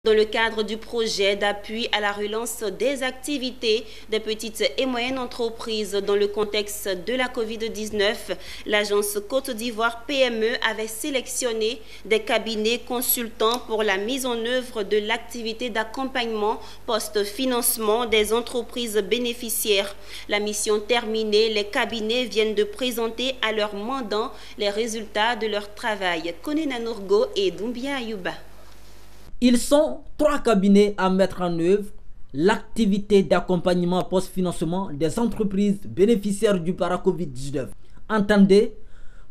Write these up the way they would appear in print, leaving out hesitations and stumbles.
Dans le cadre du projet d'appui à la relance des activités des petites et moyennes entreprises dans le contexte de la Covid-19, l'agence Côte d'Ivoire PME avait sélectionné des cabinets consultants pour la mise en œuvre de l'activité d'accompagnement post-financement des entreprises bénéficiaires. La mission terminée, les cabinets viennent de présenter à leurs mandants les résultats de leur travail. Konena Nourgo et Doumbia Ayouba. Ils sont 3 cabinets à mettre en œuvre l'activité d'accompagnement post-financement des entreprises bénéficiaires du para-Covid-19. Entendez,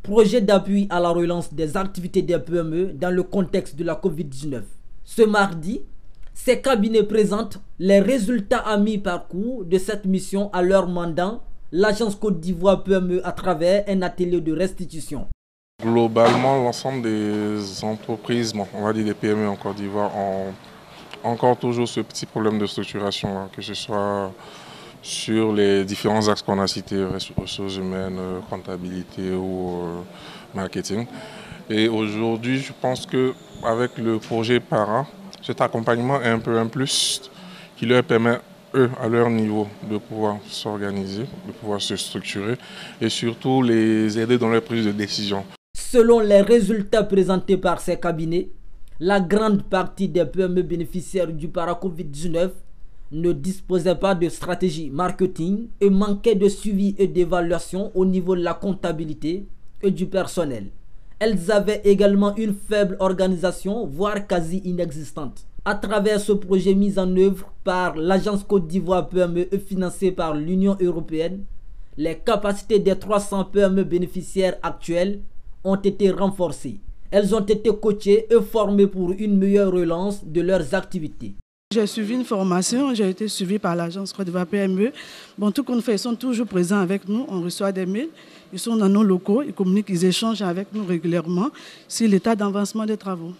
projet d'appui à la relance des activités des PME dans le contexte de la Covid-19. Ce mardi, ces cabinets présentent les résultats à mi-parcours de cette mission à leur mandant, l'agence Côte d'Ivoire PME à travers un atelier de restitution. Globalement, l'ensemble des entreprises, on va dire des PME en Côte d'Ivoire, ont encore toujours ce petit problème de structuration, que ce soit sur les différents axes qu'on a cités, ressources humaines, comptabilité ou marketing. Et aujourd'hui, je pense qu'avec le projet PARA, cet accompagnement est un peu un plus qui leur permet, eux, à leur niveau, de pouvoir s'organiser, de pouvoir se structurer et surtout les aider dans leur prise de décision. Selon les résultats présentés par ces cabinets, la grande partie des PME bénéficiaires du para-Covid-19 ne disposaient pas de stratégie marketing et manquaient de suivi et d'évaluation au niveau de la comptabilité et du personnel. Elles avaient également une faible organisation, voire quasi inexistante. À travers ce projet mis en œuvre par l'agence Côte d'Ivoire PME et financé par l'Union européenne, les capacités des 300 PME bénéficiaires actuelles ont été renforcées. Elles ont été coachées et formées pour une meilleure relance de leurs activités. J'ai suivi une formation, j'ai été suivie par l'agence Côte d'Ivoire PME. Bon, tout qu'on fait, ils sont toujours présents avec nous, on reçoit des mails, ils sont dans nos locaux, ils communiquent, ils échangent avec nous régulièrement sur l'état d'avancement des travaux.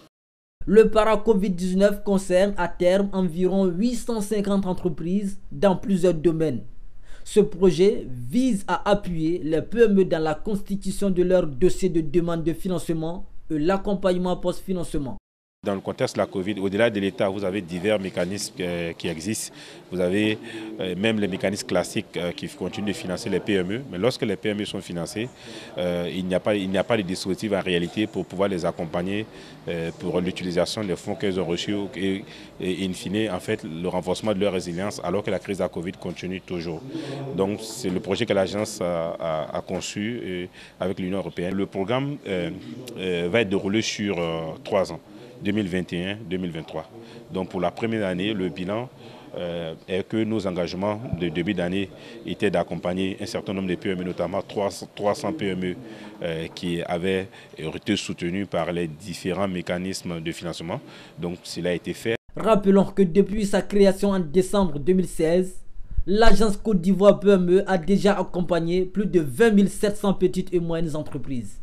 Le para-Covid-19 concerne à terme environ 850 entreprises dans plusieurs domaines. Ce projet vise à appuyer les PME dans la constitution de leur dossier de demande de financement et l'accompagnement post-financement. Dans le contexte de la Covid, au-delà de l'État, vous avez divers mécanismes qui existent. Vous avez même les mécanismes classiques qui continuent de financer les PME. Mais lorsque les PME sont financées, il n'y a pas de dispositif en réalité pour pouvoir les accompagner pour l'utilisation des fonds qu'elles ont reçus et in fine, en fait, le renforcement de leur résilience alors que la crise de la Covid continue toujours. Donc c'est le projet que l'agence a conçu avec l'Union européenne. Le programme va être déroulé sur 3 ans. 2021-2023. Donc pour la première année, le bilan est que nos engagements de début d'année étaient d'accompagner un certain nombre de PME, notamment 300 PME qui avaient été soutenus par les différents mécanismes de financement. Donc cela a été fait. Rappelons que depuis sa création en décembre 2016, l'agence Côte d'Ivoire PME a déjà accompagné plus de 20 700 petites et moyennes entreprises.